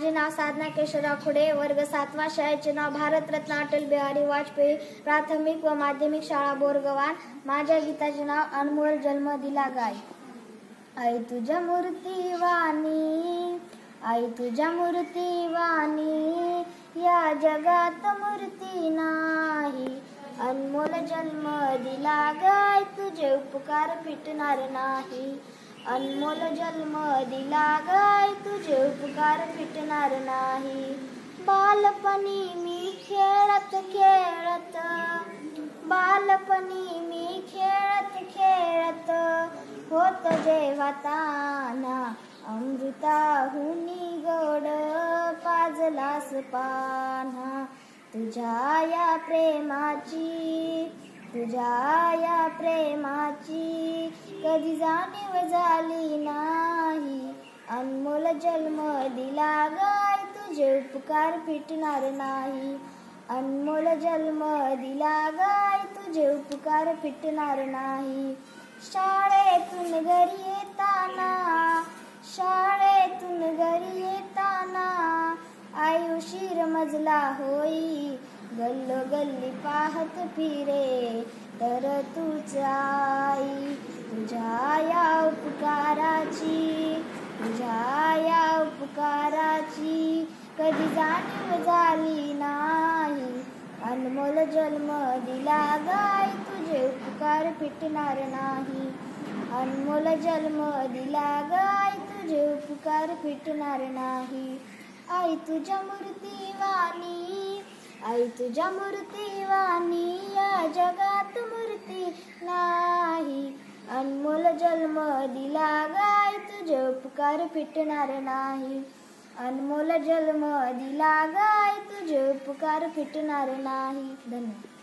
माझे नाव साधना केशवराव खुडे, वर्ग 7वा, शाळेचे नाव भारतरत्न अटल बिहारी वाजपेयी प्राथमिक व माध्यमिक शाळा बोरगव्हाण. माझ्या गीताचे नाव अनमोल जन्म दिला गाय. आई तुझ्या मूर्ती वाणी, आई तुझ्या मूर्ती वाणी, या जगात मूर्ती नाही. अनमोल जन्म दिला गाय, तुझे उपकार फिटणार नाही. अनमोल जन्म दिला गाय, तुझे उपकार फिटणार नाही. बालपणी मी खेळत खेळत, बालपणी मी खेळत खेळत, होत जेव्हा ताना अमृताहुनी गोड पाजलास पाना. तुझ्या या प्रेमाची, तुझ्या या प्रेमाची कधी जाणीव झाली नाही. अनमोल जन्म दिला गाय, तुझे उपकार फिटणार नाही. अनमोल जन्म दिला गाय, तुझे उपकार फिटणार नाही. शाळेतून घरी येताना, शाळेतून घरी येताना, आई उशीर मजला होई. गल्लोगल्ली पाहत फिरे तर तूच आई. तुझ्या या उपकाराची, तुझ्या या उपकाराची कधी जाणीव झाली नाही. अनमोल जन्म दिला गाय, तुझे उपकार फिटणार नाही. अनमोल जन्म दिला गाय, तुझे उपकार फिटणार नाही. आई तुझ्या मूर्ती वाणी, आई तुझ्या मूर्ती वाणी, या जगात मूर्ती नाही. अनमोल जन्म दिला गाय, तुझे उपकार फिटणार नाही. अनमोल जन्म दिला गाय, तुझे उपकार फिटणार नाही. धन्यवाद.